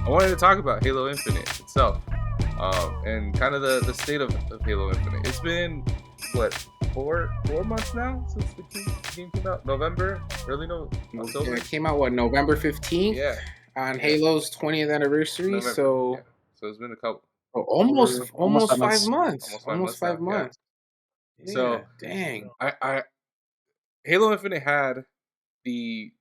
I wanted to talk about Halo Infinite itself, and kind of the state of Halo Infinite. It's been what, 4 months now since the game came out. November, early no Yeah, October. it came out what, November 15th Yeah, on yeah, Halo's 20th anniversary. November. Yeah, So so it's been a couple, almost Over almost almost 5 months. 5 months. almost five Almost months now. five Yeah. months. Yeah, So dang. I Halo Infinite had the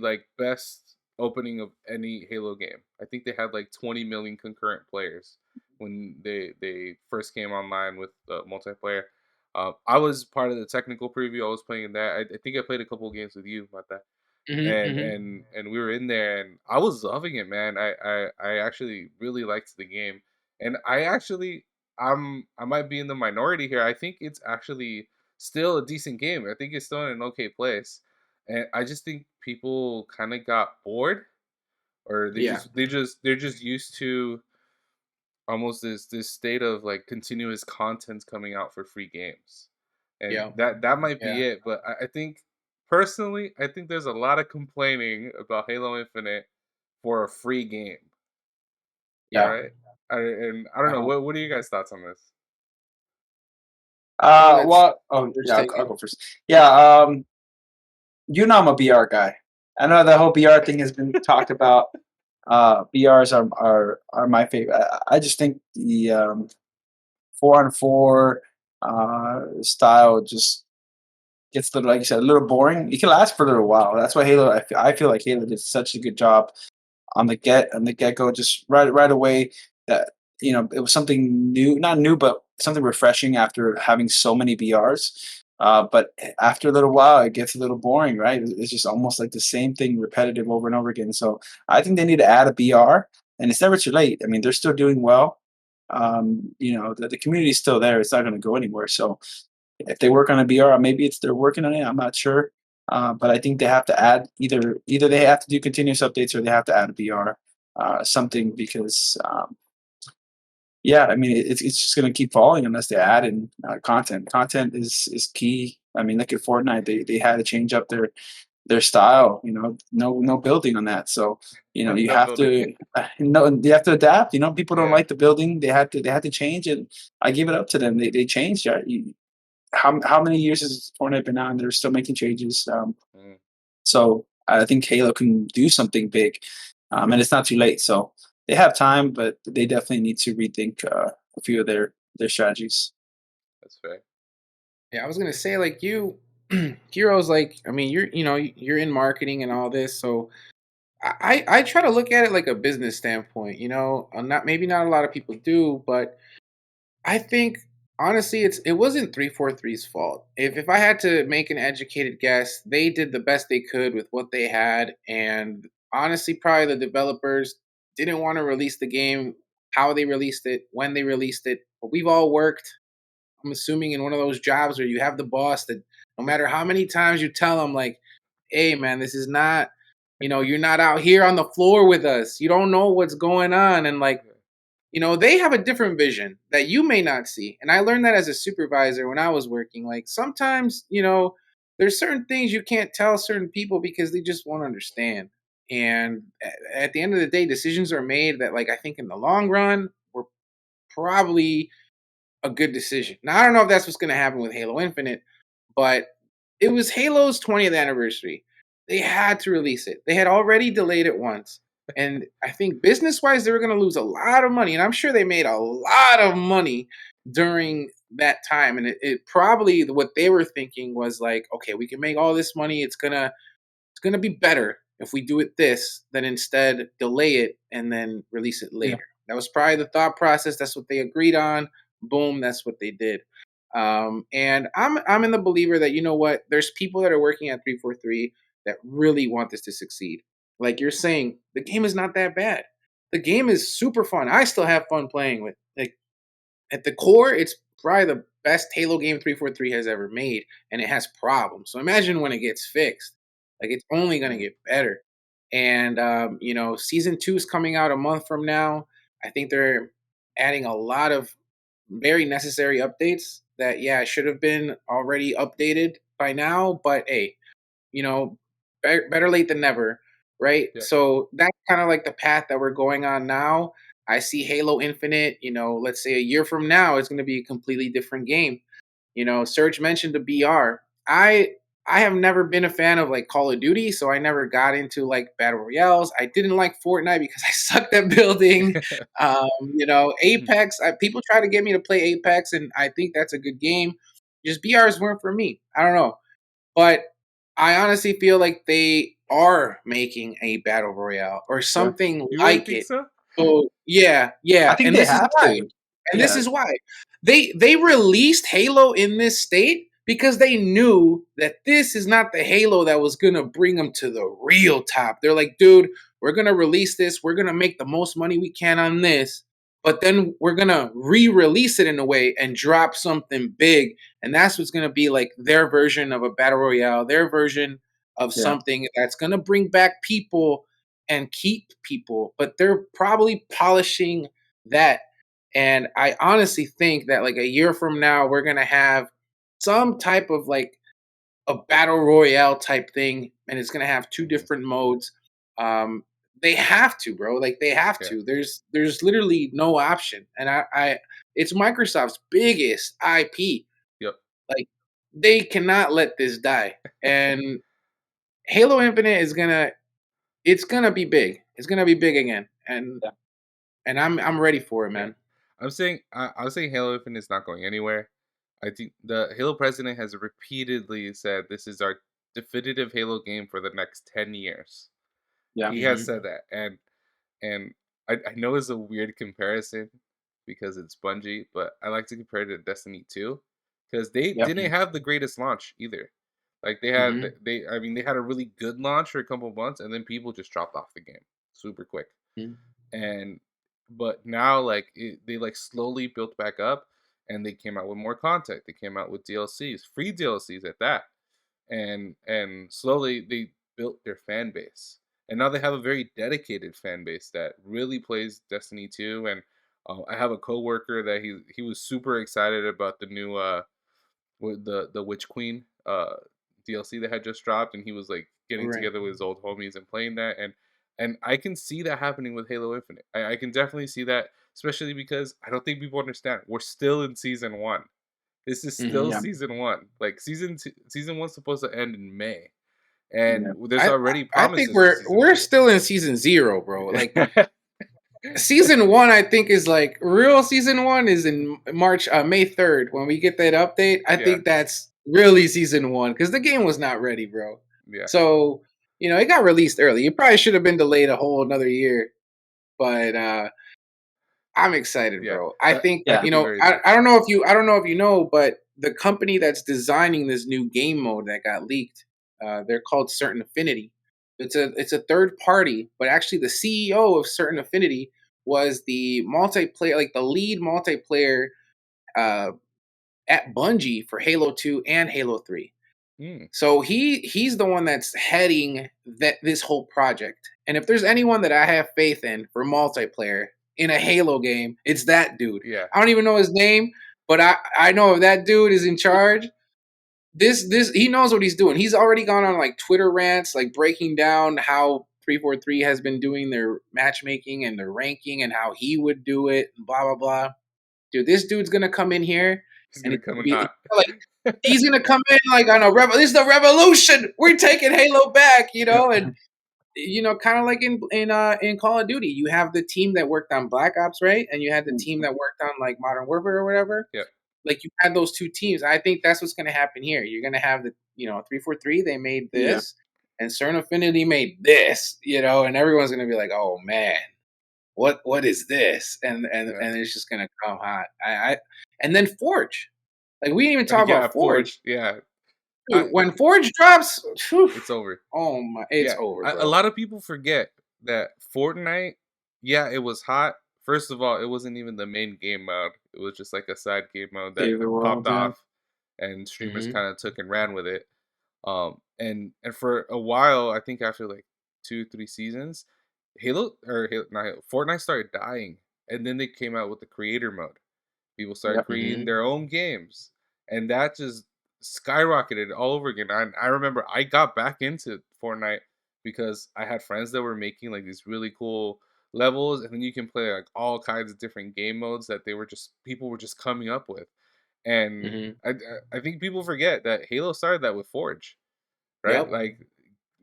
like best opening of any Halo game. I think they had like 20 million concurrent players when they first came online with multiplayer. I was part of the technical preview. I was playing in that. I think I played a couple of games with you about that, Hmm, and hmm. we were in there, and I was loving it, man. I actually really liked the game, and I might be in the minority here. I think it's actually still a decent game. I think it's still in an okay place, and I just think people kind of got bored, or Yeah, they're just used to almost this state of like continuous content coming out for free games, and yeah, that might yeah, be it. But I think personally, I think there's a lot of complaining about Halo Infinite for a free game, Yeah. yeah. right? And I don't know, Uh-huh. what are you guys' thoughts on this? I think that's Yeah, first I'll take. go first. Yeah, you know I'm a BR guy. I know the whole BR thing has been talked about. BRs are my favorite. I just think the 4-on-4 style just gets a little, like you said, a little boring. It can last for a little while. That's why Halo. I feel like Halo did such a good job on the get go, just right away. That it was something new, not new, but something refreshing after having so many BRs. But after a little while, it gets a little boring, right? It's just almost like the same thing, repetitive over and over again. So I think they need to add a BR, and it's never too late. I mean, they're still doing well. The community is still there. It's not going to go anywhere. So if they work on a BR, maybe it's they're working on it. I'm not sure, but I think they have to add either they have to do continuous updates or they have to add a BR, something because yeah, I mean it's just going to keep falling unless they add in content. Content is key. I mean, look at Fortnite. They had to change up their style. No building on that. So you No have building. to you have to adapt. People don't Yeah. like the building. They had to change, and I give it up to them. They changed. Yeah, how many years has Fortnite been out and they're still making changes? Mm. So I think Halo can do something big, and it's not too late. So they have time, but they definitely need to rethink a few of their strategies. That's fair. Yeah, I was gonna say like you, Heroes. Like, I mean, you're in marketing and all this, so I try to look at it like a business standpoint. Not maybe not a lot of people do, but I think honestly, it wasn't 343's fault. If I had to make an educated guess, they did the best they could with what they had, and honestly, probably the developers didn't want to release the game how they released it, when they released it. But we've all worked, I'm assuming, in one of those jobs where you have the boss that no matter how many times you tell them, like, hey man, this is not, you're not out here on the floor with us. You don't know what's going on. And like, they have a different vision that you may not see. And I learned that as a supervisor when I was working. Like sometimes, there's certain things you can't tell certain people because they just won't understand. And at the end of the day, decisions are made that, like, I think in the long run were probably a good decision. Now, I don't know if that's what's going to happen with Halo Infinite, but it was Halo's 20th anniversary. They had to release it. They had already delayed it once. And I think business wise, they were going to lose a lot of money. And I'm sure they made a lot of money during that time. And it probably, what they were thinking was like, okay, we can make all this money. It's gonna be better if we do it this than instead delay it and then release it Yeah. later. That was probably the thought process. That's what they agreed on. Boom, that's what they did. And I'm in the believer that, you know what, there's people that are working at 343 that really want this to succeed. Like you're saying, the game is not that bad. The game is super fun. I still have fun playing with. Like, at the core, it's probably the best Halo game 343 has ever made, and it has problems. So imagine when it gets fixed. Like, it's only going to Mm. get better. And season 2 is coming out a month from now. I think they're adding a lot of very necessary updates that, yeah, should have been already updated by now. But hey, better late than never. right? Yep. So that's kind of like the path that we're going on now. I see Halo Infinite, let's say a year from now, it's going to be a completely different game. Serge mentioned the BR. I have never been a fan of like Call of Duty, so I never got into like battle royales. I didn't like Fortnite because I sucked at building. Apex. People try to get me to play Apex, and I think that's a good game. Just BRs weren't for me. I don't know, but I honestly feel like they are making a battle royale or Yeah. something You really like think it. so? So yeah, I yeah, think and they this is have why. to. And this Yeah. is why they released Halo in this state because they knew that this is not the Halo that was gonna bring them to the real top. They're like, dude, we're gonna release this. We're gonna make the most money we can on this, but then we're gonna re-release it in a way and drop something big. And that's what's gonna be like their version of a battle royale, their version of Yeah. something that's gonna bring back people and keep people. But they're probably polishing that, and I honestly think that like a year from now, we're gonna have some type of like a battle royale type thing, and it's gonna have two Mhm. different modes. Um, they have to, bro. Like they have Yeah. to. There's literally no option, and it's Microsoft's biggest IP. Yep. Like they cannot let this die. And Halo Infinite it's gonna be big. It's gonna be big again, and Yeah. I'm ready for it, Yeah. man. I'm saying Halo Infinite is not going anywhere. I think the Halo president has repeatedly said this is our definitive Halo game for the next 10 years. Yeah. He has Hmm. said that, and I know it's a weird comparison because it's Bungie, but I like to compare it to Destiny 2 because they Yep. didn't have the greatest launch either. Like Hmm. they had a really good launch for a couple of months, and then people just dropped off the game super quick. Mhm. And but now like they like slowly built back up, and they came out with more content. They came out with DLCs, free DLCs at that, and slowly they built their fan base, and now they have a very dedicated fan base that really plays Destiny 2. And I have a coworker that he was super excited about the new with the Witch Queen DLC that had just dropped, and he was like getting Right. together with his old homies and playing that, and I can see that happening with Halo Infinite. I can definitely see that, especially because I don't think people understand we're still in season one. This is still Hmm. Yeah. season one. Like season one's supposed to end in May, Yeah. and there's I already I think promises for we're season we're two. still in season 0, bro. Like season 1, I think is like real season 1 is in March, May 3rd when we get that update. I Yeah, think that's really season 1 because the game was not ready, bro. yeah, So it got released early. It probably should have been delayed a whole another year, but I'm excited, yeah. bro. I think That Yeah. could be very I interesting. don't know if you know, but the company that's designing this new game mode that got leaked, they're called Certain Affinity. It's a third party, but actually the CEO of Certain Affinity was the multiplayer, like the lead multiplayer uh, at Bungie for Halo 2 and Halo 3. Mm, So he's the one that's heading this whole project. And if there's anyone that I have faith in for multiplayer in a Halo game, it's that dude. yeah, I don't even know his name, but I know if that dude is in charge, this he knows what he's doing. He's already gone on like Twitter rants, like breaking down how 343 has been doing their matchmaking and their ranking and how he would do it, and blah blah blah. Dude, this dude's gonna come in here he's and gonna he's come gonna in be hot. like he's gonna come in like on a this is the revolution. We're taking Halo back, and kind of like in Call of Duty, you have the team that worked on Black Ops, right? And you had the team that worked on like Modern Warfare or whatever. Yep, Like you had those two teams. I think that's what's gonna happen here. You're gonna have the 343. They made Yeah. this, and CERN Affinity made this. And everyone's gonna be like, oh man, what is this? And and yeah, and it's just gonna come hot. And then Forge. Like we didn't even talk yeah. about Forge. Forge, yeah. Dude, when Forge drops, whew, It's over. oh my, it's Yeah, over, a bro. lot of people forget that Fortnite, yeah, it was hot. First of all, it wasn't even the main game mode. It was just like a side game mode that Save the popped world. Yeah. off, and streamers Hmm. kind of took and ran with it. And for a while, I think after like 2 3 seasons, not Halo, Fortnite started dying, and then they came out with the creator mode. People started Yep. creating Hmm. their own games, and that just skyrocketed all over again. I remember I got back into Fortnite because I had friends that were making like these really cool levels, and then you can play like all kinds of different game modes that people were just coming up with. And Hmm. I think people forget that Halo started that with Forge, right? Yep. Like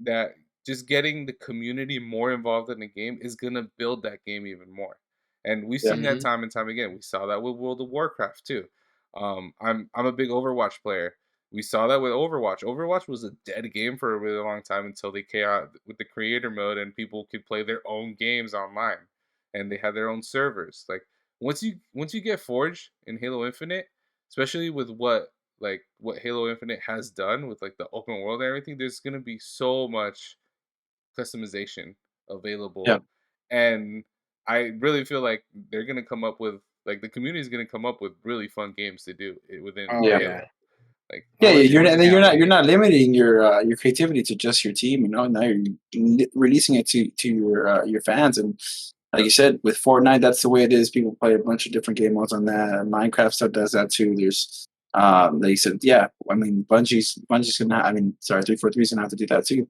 that, just getting the community more involved in the game is gonna build that game even more. And we've Yeah. seen that Hmm. time and time again. We saw that with World of Warcraft too. I'm a big Overwatch player. We saw that with Overwatch. Overwatch was a dead game for a really long time until they came out with the creator mode and people could play their own games online, and they had their own servers. Like once you get Forge in Halo Infinite, especially with what Halo Infinite has done with like the open world and everything, there's gonna be so much customization Yeah. available, and I really feel like they're gonna come up with like the community is gonna come up with really fun games to do within Oh Yeah. yeah. Halo. Like Yeah, Oh, you're Forge and is then gonna can't be you're wait. not limiting your creativity to just your team. You know, now you're releasing it to your fans, and like you said, with Fortnite, that's the way it is. People play a bunch of different game modes on that. Minecraft stuff does that too. There's like you said, yeah. I mean, Bungie's gonna. I mean, sorry, 343's gonna have to do that too.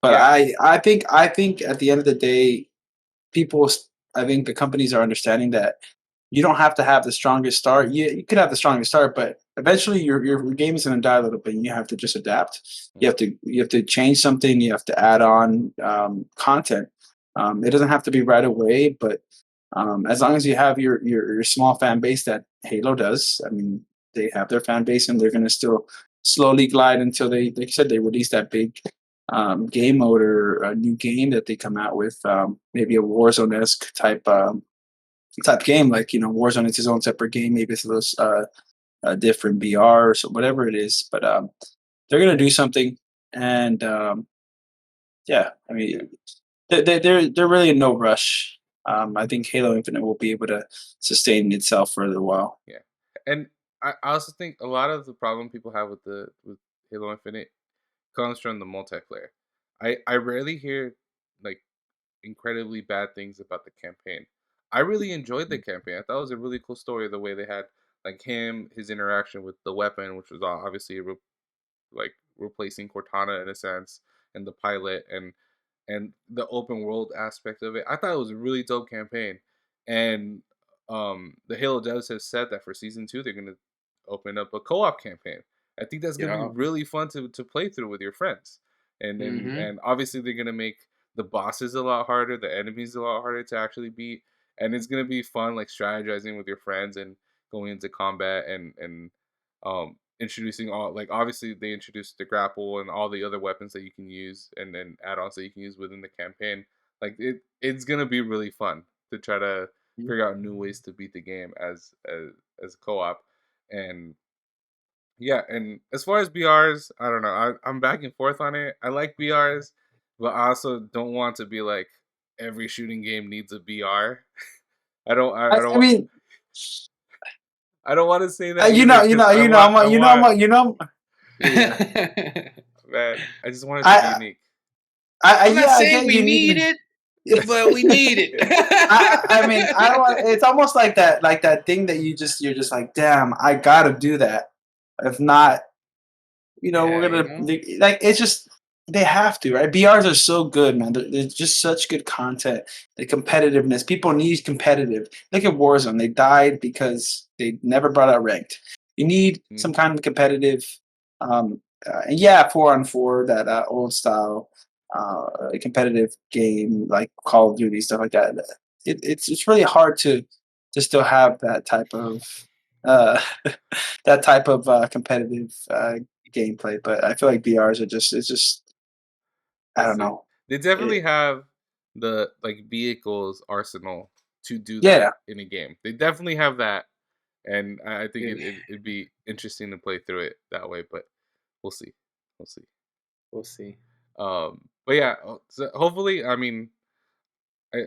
But yeah. I think at the end of the day, people I think the companies are understanding that you don't have to have the strongest start. You could have the strongest start, but eventually your game is going to die a little bit, and you have to just adapt. You have to change something. You have to add on content. It doesn't have to be right away, but as long as you have your small fan base that Halo does, I mean, they have their fan base, and they're going to still slowly glide until they, like you said, they release that big game mode or a new game that they come out with, maybe a Warzone esque type game. Like Warzone is his own separate game. Maybe it's a little different BR or so whatever it is. But they're gonna do something, and yeah, I Yeah. mean they're really in no rush. I think Halo Infinite will be able to sustain itself for a little while. Yeah. And I also think a lot of the problem people have with Halo Infinite comes from the multiplayer. I rarely hear like incredibly bad things about the campaign. I really enjoyed the campaign. I thought it was a really cool story the way they had like his interaction with the weapon, which was obviously like replacing Cortana in a sense, and the pilot and the open world aspect of it. I thought it was a really dope campaign, and the Halo devs have said that for season 2 they're gonna open up a co-op campaign. I think that's gonna be Yeah. really fun to play through with your friends, and Hmm. obviously they're gonna make the bosses a lot harder, the enemies a lot harder to actually beat, and it's gonna be fun like strategizing with your friends and going into combat and introducing all like obviously they introduced the grapple and all the other weapons that you can use and then add-ons that you can use within the campaign. Like it's gonna be really fun to try to figure out new ways to beat the game as a co-op. And yeah, and as far as BRs, I don't know. I'm back and forth on it. I like BRs, but I also don't want to be like every shooting game needs a BR. I don't I want mean, I don't want to say that you either know, you because know, you know, I you know, want you know, yeah, man. I just want it to be I, unique. I'm not yeah, I saying get we you need need. it, but we need it. I mean, I don't want. It's almost like that thing that you're just like, damn, I gotta do that. If not, we're Yeah, gonna like. It's just they have to, right? BRs are so good, man. They're just such good content. The competitiveness, people need competitive. Look at Warzone. They died because they never brought out ranked. You need some Mhm. kind of competitive. And yeah, 4-on-4, that old style competitive game like Call of Duty, stuff like that. It's really hard to still have that type of uh, that type of competitive gameplay. But I feel like BRs are just it's just I We'll don't see. know. They definitely It, have the like vehicles arsenal to do that yeah, in a game. They definitely have that, and I think good. it'd be interesting to play through it that way. But we'll see. We'll see. We'll see. But yeah, so hopefully, I mean, I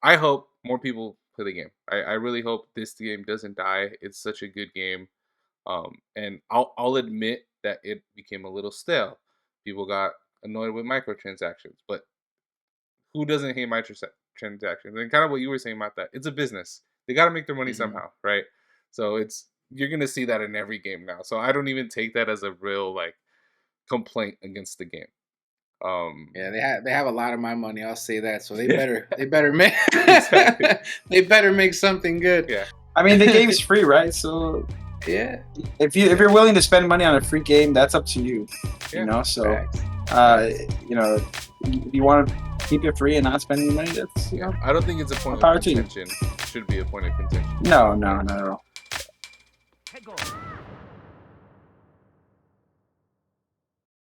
I hope more people play the game. I really hope this game doesn't die. It's such a good game. And I'll admit that it became a little stale. People got annoyed with microtransactions, but who doesn't hate microtransactions? And kind of what you were saying about that, it's a business. They got to make their money Hmm. somehow, right? So you're gonna see that in every game now. So I don't even take that as a real like complaint against the game. Yeah, they have a lot of my money. I'll say that. So Yeah. they better make Exactly. they better make something good. Yeah. I mean, the game's free, right? So Yeah. if you're willing to spend money on a free game, that's up to you. Yeah. You know, so Facts. you know, if you want to keep it free and not spend any money, that's you know, I don't think it's a point Power of to you. contention. Should be a point of contention. no, not at all.